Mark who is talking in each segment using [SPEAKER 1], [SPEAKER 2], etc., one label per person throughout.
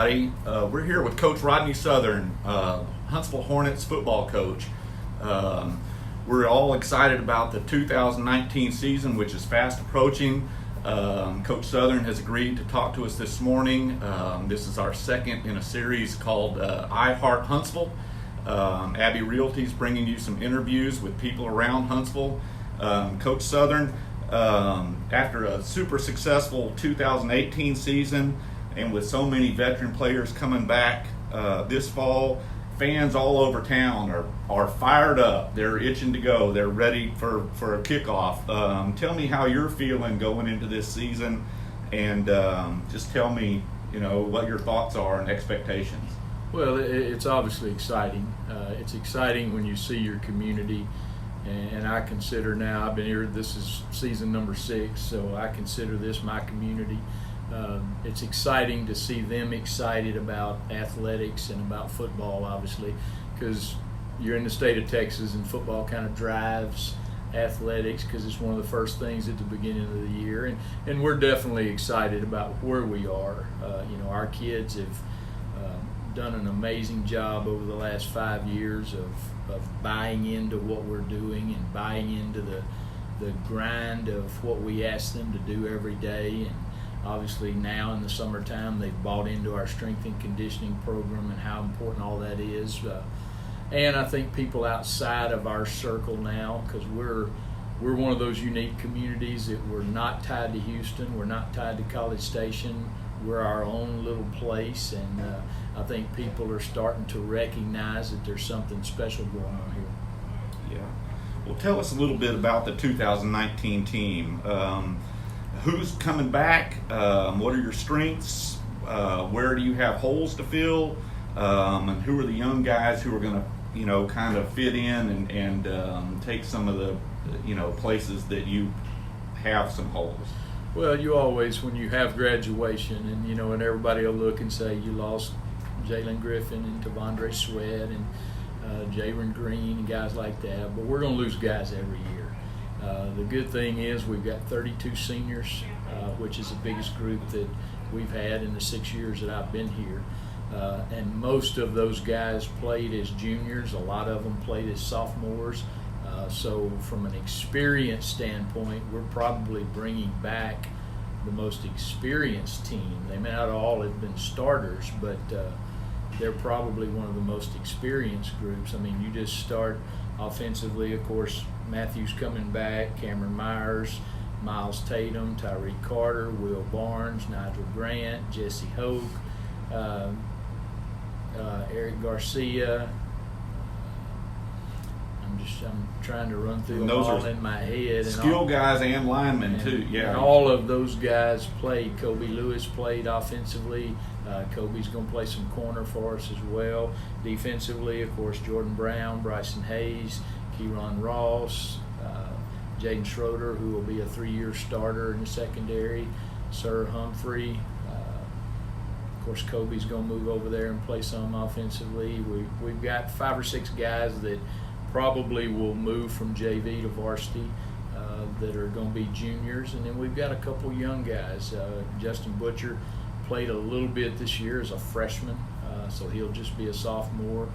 [SPEAKER 1] We're here with Coach Rodney Southern, Huntsville Hornets football coach. We're all excited about the 2019 season, which is fast approaching. Coach Southern has agreed to talk to us this morning. This is our second in a series called I Heart Huntsville. Abbey Realty is bringing you some interviews with people around Huntsville. Coach Southern, after a super successful 2018 season, and with so many veteran players coming back this fall, fans all over town are fired up. They're itching to go. They're ready for a kickoff. Tell me how you're feeling going into this season, and just tell me, what your thoughts are and expectations.
[SPEAKER 2] Well, it's obviously exciting. It's exciting when you see your community, and I consider now, I've been here, this is season number 6, so I consider this my community. It's exciting to see them excited about athletics and about football, obviously, because you're in the state of Texas and football kind of drives athletics because it's one of the first things at the beginning of the year. And we're definitely excited about where we are. Our kids have done an amazing job over the last 5 years of buying into what we're doing and buying into the grind of what we ask them to do every day. And obviously now in the summertime they've bought into our strength and conditioning program and how important all that is. And I think people outside of our circle now, because we're one of those unique communities that we're not tied to Houston, we're not tied to College Station, we're our own little place, and I think people are starting to recognize that there's something special going on here.
[SPEAKER 1] Yeah. Well, tell us a little bit about the 2019 team. Who's coming back? What are your strengths? Where do you have holes to fill? And who are the young guys who are going to, kind of fit in and take some of the, places that you have some holes?
[SPEAKER 2] Well, you always, when you have graduation, and and everybody will look and say you lost Jalen Griffin and Tavondre Sweat and Jaron Green and guys like that, but we're going to lose guys every year. The good thing is we've got 32 seniors, which is the biggest group that we've had in the 6 years that I've been here. And most of those guys played as juniors. A lot of them played as sophomores. So from an experience standpoint, we're probably bringing back the most experienced team. They may not all have been starters, but they're probably one of the most experienced groups. I mean, you just start offensively, of course, Matthew's coming back, Cameron Myers, Miles Tatum, Tyreek Carter, Will Barnes, Nigel Grant, Jesse Hoke, Eric Garcia. I'm trying to run through them all in my head.
[SPEAKER 1] Skill guys and linemen too. Yeah.
[SPEAKER 2] And all of those guys played. Kobe Lewis played offensively. Kobe's going to play some corner for us as well. Defensively, of course, Jordan Brown, Bryson Hayes, Kieron Ross, Jaden Schroeder, who will be a 3-year starter in the secondary, Sir Humphrey. Of course, Kobe's going to move over there and play some offensively. We've got 5 or 6 guys that probably will move from JV to varsity that are going to be juniors. And then we've got a couple young guys. Justin Butcher played a little bit this year as a freshman, so he'll just be a sophomore.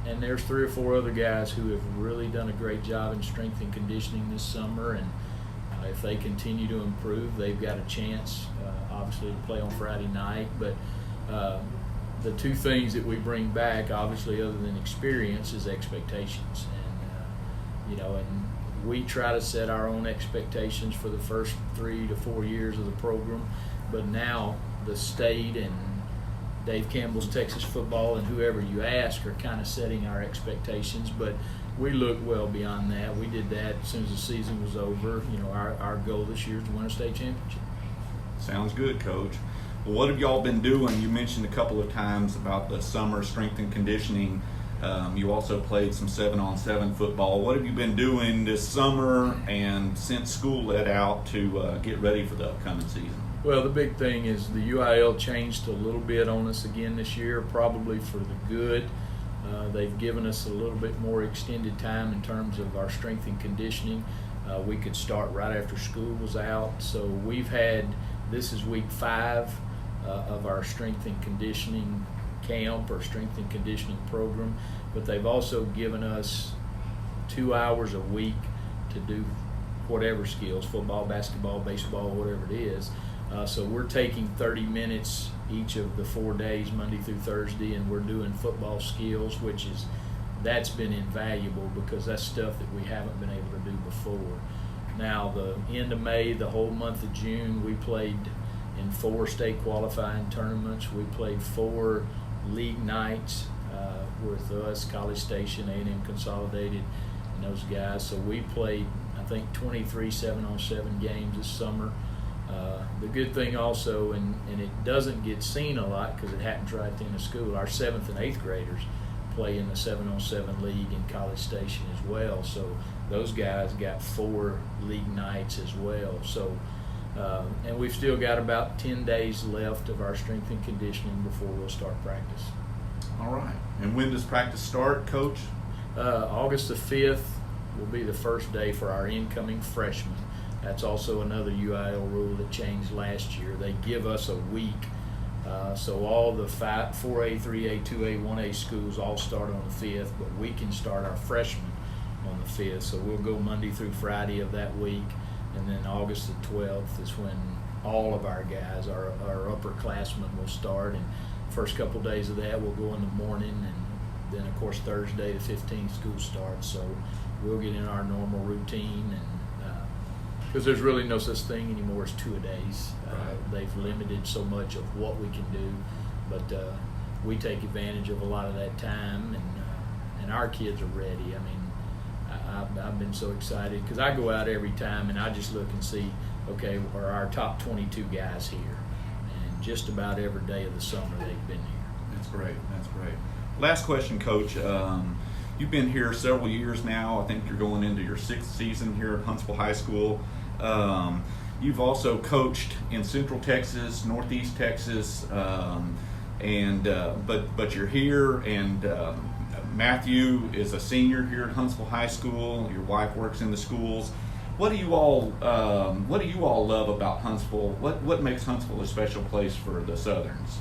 [SPEAKER 2] And there's 3 or 4 other guys who have really done a great job in strength and conditioning this summer. And if they continue to improve, they've got a chance, obviously, to play on Friday night. But the 2 things that we bring back, obviously, other than experience, is expectations. And and we try to set our own expectations for the first 3 to 4 years of the program. But now the state and Dave Campbell's Texas Football and whoever you ask are kind of setting our expectations. But we look well beyond that. We did that as soon as the season was over. Our goal this year is to win a state championship.
[SPEAKER 1] Sounds good, Coach. Well, what have y'all been doing? You mentioned a couple of times about the summer strength and conditioning. You also played some 7-on-7 football. What have you been doing this summer and since school let out to get ready for the upcoming season?
[SPEAKER 2] Well, the big thing is the UIL changed a little bit on us again this year, probably for the good. They've given us a little bit more extended time in terms of our strength and conditioning. We could start right after school was out. So we've had, this is week 5 of our strength and conditioning camp or strength and conditioning program, but they've also given us 2 hours a week to do whatever skills, football, basketball, baseball, whatever it is. So we're taking 30 minutes each of the 4 days, Monday through Thursday, and we're doing football skills, that's been invaluable because that's stuff that we haven't been able to do before. Now, the end of May, the whole month of June, we played in 4 state qualifying tournaments. We played 4 league nights with us, College Station, A&M Consolidated, and those guys. So we played, I think, 23 7-on-7 games this summer. The good thing also, and it doesn't get seen a lot because it happens right at the end of school, our 7th and 8th graders play in the 7-on-7 league in College Station as well. So those guys got 4 league nights as well. So, and we've still got about 10 days left of our strength and conditioning before we'll start practice.
[SPEAKER 1] All right. And when does practice start, Coach?
[SPEAKER 2] August the 5th will be the first day for our incoming freshmen. That's also another UIL rule that changed last year. They give us a week. So all the 4A, 3A, 2A, 1A schools all start on the 5th, but we can start our freshmen on the 5th. So we'll go Monday through Friday of that week, and then August the 12th is when all of our guys, our upperclassmen, will start. And first couple days of that we'll go in the morning, and then of course Thursday the 15th school starts. So we'll get in our normal routine, and because there's really no such thing anymore as 2-a-days.
[SPEAKER 1] Right.
[SPEAKER 2] They've limited so much of what we can do, but we take advantage of a lot of that time, and our kids are ready. I mean, I've been so excited because I go out every time and I just look and see, okay, are our top 22 guys here? And just about every day of the summer they've been here.
[SPEAKER 1] That's great. That's great. Last question, Coach. You've been here several years now. I think you're going into your 6th season here at Huntsville High School. You've also coached in Central Texas, Northeast Texas, but you're here, and Matthew is a senior here at Huntsville High School. Your wife works in the schools. What do you all love about Huntsville? What makes Huntsville a special place for the Southerns?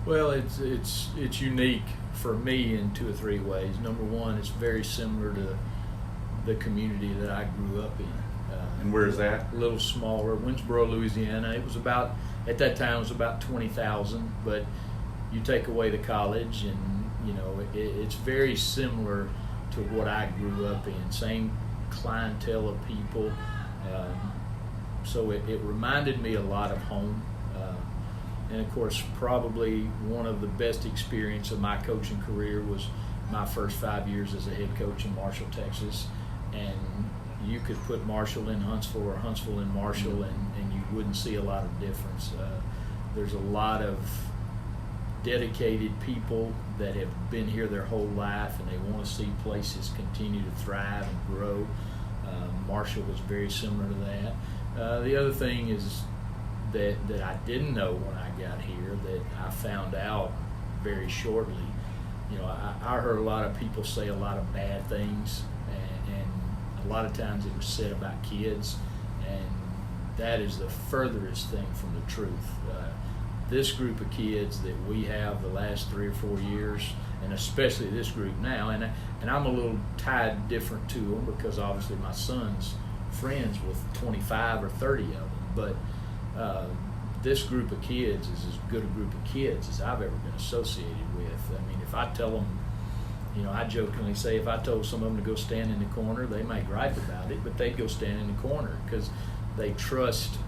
[SPEAKER 2] Well, it's unique for me in 2 or 3 ways. Number one, it's very similar to the community that I grew up in.
[SPEAKER 1] And where is that?
[SPEAKER 2] A little smaller, Winsboro, Louisiana. It was about, at that time, it was about 20,000. But you take away the college, and you know it's very similar to what I grew up in. Same clientele of people. So it reminded me a lot of home. And of course, probably one of the best experience of my coaching career was my first 5 years as a head coach in Marshall, Texas. And you could put Marshall in Huntsville or Huntsville in Marshall, and you wouldn't see a lot of difference. There's a lot of dedicated people that have been here their whole life, and they want to see places continue to thrive and grow. Marshall was very similar to that. The other thing is that I didn't know when I got here, that I found out very shortly. You know, I heard a lot of people say a lot of bad things, and a lot of times it was said about kids, and that is the furthest thing from the truth. This group of kids that we have the last 3 or 4 years, and especially this group now, and I'm a little tied different to them because obviously my son's friends with 25 or 30 of them, but this group of kids is as good a group of kids as I've ever been associated with. I mean, if I tell them, you know, I jokingly say if I told some of them to go stand in the corner, they might gripe about it, but they'd go stand in the corner because they trust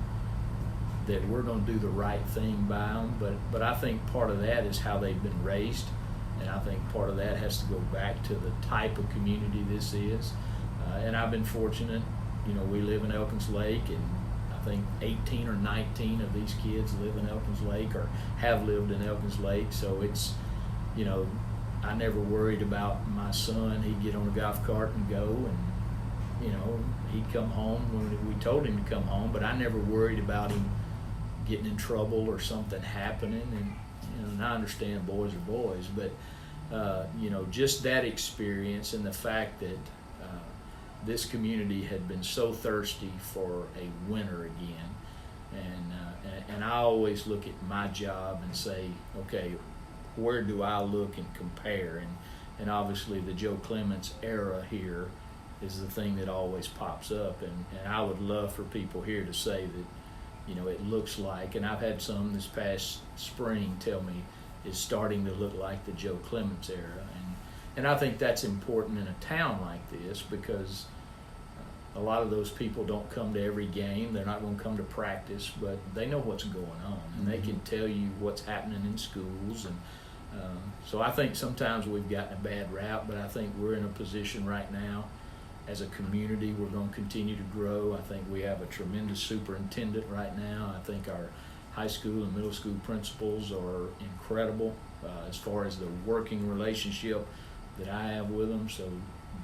[SPEAKER 2] that we're going to do the right thing by them. But I think part of that is how they've been raised, and I think part of that has to go back to the type of community this is. And I've been fortunate. You know, we live in Elkins Lake, and I think 18 or 19 of these kids live in Elkins Lake or have lived in Elkins Lake. So it's, you know, I never worried about my son. He'd get on a golf cart and go, and, you know, he'd come home when we told him to come home, but I never worried about him getting in trouble or something happening. And, you know, and I understand boys are boys, but, you know, just that experience and the fact that this community had been so thirsty for a winner again, and and I always look at my job and say, okay, where do I look and compare? And obviously the Joe Clements era here is the thing that always pops up, and I would love for people here to say that, it looks like, and I've had some this past spring tell me it's starting to look like the Joe Clements era, and I think that's important in a town like this, because a lot of those people don't come to every game. They're not going to come to practice, but they know what's going on, and they can tell you what's happening in schools. And so I think sometimes we've gotten a bad rap, but I think we're in a position right now as a community. We're going to continue to grow. I think we have a tremendous superintendent right now. I think our high school and middle school principals are incredible as far as the working relationship that I have with them. So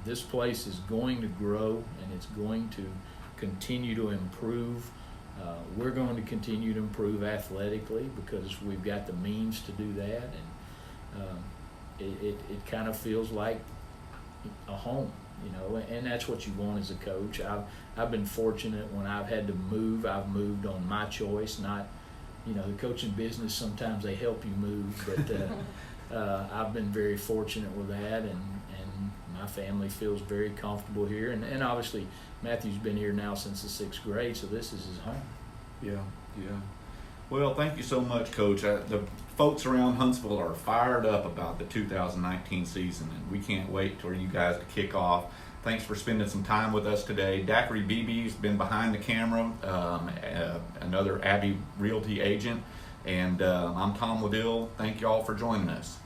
[SPEAKER 2] this place is going to grow, and it's going to continue to improve. We're going to continue to improve athletically because we've got the means to do that, and it kind of feels like a home, and that's what you want as a coach. I've been fortunate when I've had to move. I've moved on my choice, not, the coaching business, sometimes they help you move, but I've been very fortunate with that, and my family feels very comfortable here, and obviously Matthew's been here now since the 6th grade, so this is his home.
[SPEAKER 1] Yeah. Well, thank you so much, Coach. The folks around Huntsville are fired up about the 2019 season, and we can't wait for you guys to kick off. Thanks for spending some time with us today. Daiquiri Beebe's been behind the camera, another Abbey Realty agent, and I'm Tom Waddill. Thank you all for joining us.